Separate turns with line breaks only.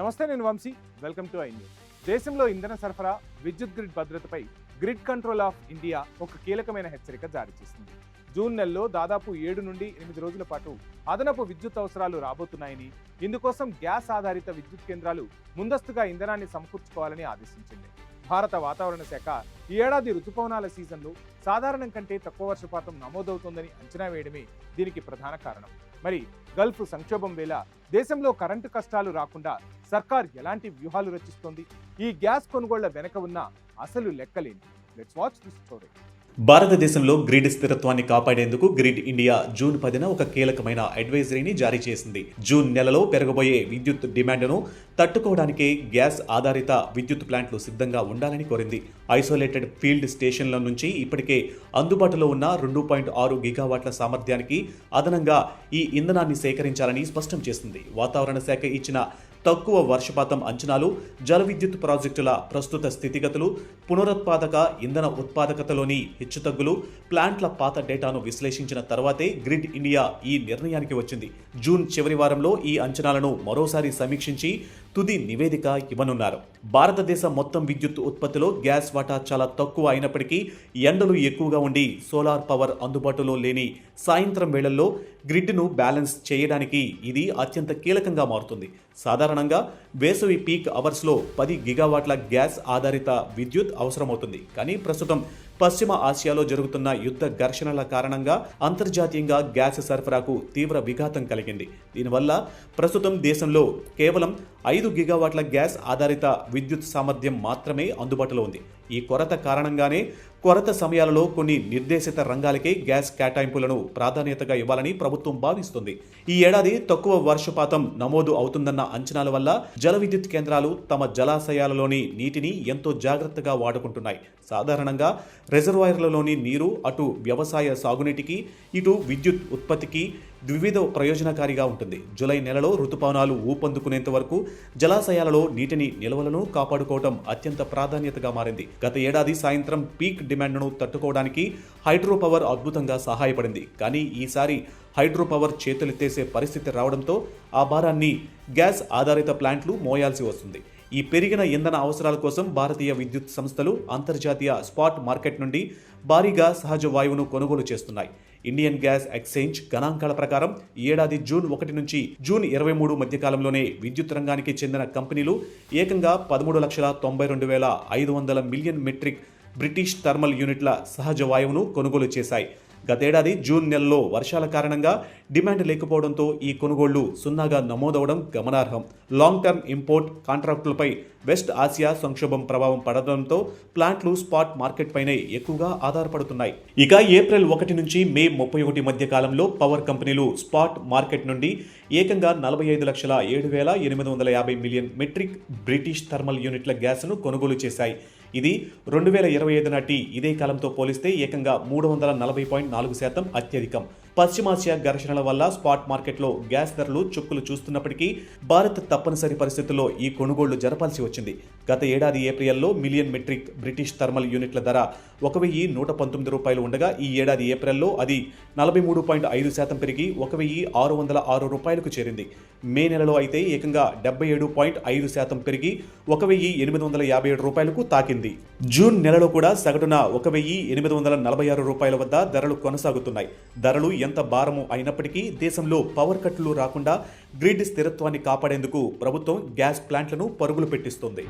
నమస్తే, నేను Vamshi. Welcome to I News. దేశంలో ఇంధన సరఫరా, విద్యుత్ గ్రిడ్ భద్రతపై గ్రిడ్ కంట్రోల్ ఆఫ్ ఇండియా ఒక కీలకమైన హెచ్చరిక జారీ చేసింది. జూన్ నెలలో దాదాపు 7 నుండి 8 రోజుల పాటు అదనపు విద్యుత్ అవసరాలు రాబోతున్నాయని, ఇందుకోసం గ్యాస్ ఆధారిత విద్యుత్ కేంద్రాలు ముందస్తుగా ఇంధనాన్ని సమకూర్చుకోవాలని ఆదేశించింది. భారత వాతావరణ శాఖ ఈ ఏడాది రుతుపవనాల సీజన్లో సాధారణం కంటే తక్కువ వర్షపాతం నమోదవుతోందని అంచనా వేయడమే దీనికి ప్రధాన కారణం. మరి గల్ఫ్ సంక్షోభం వేళ దేశంలో కరెంటు కష్టాలు రాకుండా సర్కార్ ఎలాంటి వ్యూహాలు రచిస్తోంది? ఈ గ్యాస్ కొనుగోళ్ల వెనక ఉన్న అసలు లెక్కలేంటి? Let's watch this story.
భారతదేశంలో గ్రిడ్ స్థిరత్వాన్ని కాపాడేందుకు గ్రిడ్ ఇండియా జూన్ 10న ఒక కీలకమైన అడ్వైజరీని జారీ చేసింది. జూన్ నెలలో పెరగబోయే విద్యుత్ డిమాండ్ను తట్టుకోవడానికి గ్యాస్ ఆధారిత విద్యుత్ ప్లాంట్లు సిద్ధంగా ఉండాలని కోరింది. ఐసోలేటెడ్ ఫీల్డ్ స్టేషన్ల నుంచి ఇప్పటికే అందుబాటులో ఉన్న 2.6 గిగావాట్ల సామర్థ్యానికి అదనంగా ఈ ఇంధనాన్ని సేకరించాలని స్పష్టం చేసింది. వాతావరణ శాఖ ఇచ్చిన తక్కువ వర్షపాతం అంచనాలు, జల విద్యుత్ ప్రాజెక్టుల ప్రస్తుత స్థితిగతులు, పునరుత్పాదక ఇంధన ఉత్పాదకతలోని హెచ్చుతగ్గులు, ప్లాంట్ల పాత డేటాను విశ్లేషించిన తర్వాతే గ్రిడ్ ఇండియా ఈ నిర్ణయానికి వచ్చింది. జూన్ చివరి వారంలో ఈ అంచనాలను మరోసారి సమీక్షించి తుది నివేదిక ఇవ్వనున్నారు. భారతదేశ మొత్తం విద్యుత్ ఉత్పత్తిలో గ్యాస్ వాటా చాలా తక్కువ అయినప్పటికీ ఎండలు ఎక్కువగా ఉండి సోలార్ పవర్ అందుబాటులో లేని సాయంత్రం వేళల్లో గ్రిడ్ను బ్యాలెన్స్ చేయడానికి ఇది అత్యంత కీలకంగా మారుతుంది. సాధారణంగా వేసవి పీక్ అవర్స్లో 10 గిగావాట్ల గ్యాస్ ఆధారిత విద్యుత్ అవసరమవుతుంది. కానీ ప్రస్తుతం పశ్చిమ ఆసియాలో జరుగుతున్న యుద్ధ ఘర్షణల కారణంగా అంతర్జాతీయంగా గ్యాస్ సరఫరాకు తీవ్ర విఘాతం కలిగింది. దీనివల్ల ప్రస్తుతం దేశంలో కేవలం 5 గిగావాట్ల గ్యాస్ ఆధారిత విద్యుత్ సామర్థ్యం మాత్రమే అందుబాటులో ఉంది. ఈ కొరత కారణంగానే కొరత సమయాలలో కొన్ని నిర్దేశిత రంగాలకే గ్యాస్ కేటాయింపులను ప్రాధాన్యతగా ఇవ్వాలని ప్రభుత్వం భావిస్తుంది. ఈ ఏడాది తక్కువ వర్షపాతం నమోదు అవుతుందన్న అంచనాల వల్ల జల విద్యుత్ కేంద్రాలు తమ జలాశయాలలోని నీటిని ఎంతో జాగ్రత్తగా వాడుకుంటున్నాయి. సాధారణంగా రిజర్వాయర్లలోని నీరు అటు వ్యవసాయ సాగునీటికి, ఇటు విద్యుత్ ఉత్పత్తికి వివిధ ప్రయోజనకారిగా ఉంటుంది. జూలై నెలలో రుతుపవనాలు ఊపందుకునేంత వరకు జలాశయాలలో నీటిని నిల్వలను కాపాడుకోవడం అత్యంత ప్రాధాన్యతగా మారింది. గత ఏడాది సాయంత్రం పీక్ డిమాండ్ను తట్టుకోవడానికి హైడ్రో పవర్ అద్భుతంగా సహాయపడింది. కానీ ఈసారి హైడ్రో పవర్ చేతులెత్తేసే పరిస్థితి రావడంతో ఆ భారాన్ని గ్యాస్ ఆధారిత ప్లాంట్లు మోయాల్సి వస్తుంది. ఈ పెరిగిన ఇంధన అవసరాల కోసం భారతీయ విద్యుత్ సంస్థలు అంతర్జాతీయ స్పాట్ మార్కెట్ నుండి భారీగా సహజ వాయువును కొనుగోలు చేస్తున్నాయి. ఇండియన్ గ్యాస్ ఎక్స్చేంజ్ గణాంకాల ప్రకారం ఈ ఏడాది జూన్ 1 నుంచి జూన్ 23 మధ్య కాలంలోనే విద్యుత్ రంగానికి చెందిన కంపెనీలు ఏకంగా 13,92,500 మిలియన్ మెట్రిక్ బ్రిటిష్ థర్మల్ యూనిట్ల సహజ వాయువును కొనుగోలు చేశాయి. గతేడాది జూన్ నెలలో వర్షాల కారణంగా డిమాండ్ లేకపోవడంతో ఈ కొనుగోళ్లు సున్నాగా నమోదవడం గమనార్హం. లాంగ్ టర్మ్ ఇంపోర్ట్ కాంట్రాక్టులపై వెస్ట్ ఆసియా సంక్షోభం ప్రభావం పడడంతో ప్లాంట్లు స్పాట్ మార్కెట్ పైనే ఎక్కువగా ఆధారపడుతున్నాయి. ఇక ఏప్రిల్ 1 నుంచి మే 31 మధ్య కాలంలో పవర్ కంపెనీలు స్పాట్ మార్కెట్ నుండి ఏకంగా 45,07,850 మిలియన్ మెట్రిక్ బ్రిటిష్ థర్మల్ యూనిట్ల గ్యాస్ను కొనుగోలు చేశాయి. ఇది 2025 నాటి ఇదే కాలంతో పోలిస్తే ఏకంగా 340.4% అత్యధికం. పశ్చిమాసియా ఘర్షణల వల్ల స్పాట్ మార్కెట్లో గ్యాస్ ధరలు చుక్కులు చూస్తున్నప్పటికీ భారత్ తప్పనిసరి పరిస్థితుల్లో ఈ కొనుగోళ్లు జరపాల్సి వచ్చింది. గత ఏడాది ఏప్రిల్లో మిలియన్ మెట్రిక్ బ్రిటిష్ థర్మల్ యూనిట్ల ధర 1,119 రూపాయలు ఉండగా ఈ ఏడాది ఏప్రిల్లో అది 43.5% పెరిగి 1,606 రూపాయలకు చేరింది. మే నెలలో అయితే ఏకంగా 77.5% పెరిగి 1,857 రూపాయలకు తాకింది. జూన్ నెలలో కూడా సగటున 1,846 రూపాయల వద్ద ధరలు కొనసాగుతున్నాయి. ధరలు ఎంత భారము అయినప్పటికీ దేశంలో పవర్ కట్లు రాకుండా గ్రిడ్ స్థిరత్వాన్ని కాపాడేందుకు ప్రభుత్వం గ్యాస్ ప్లాంట్లను పరుగులు పెట్టిస్తుంది.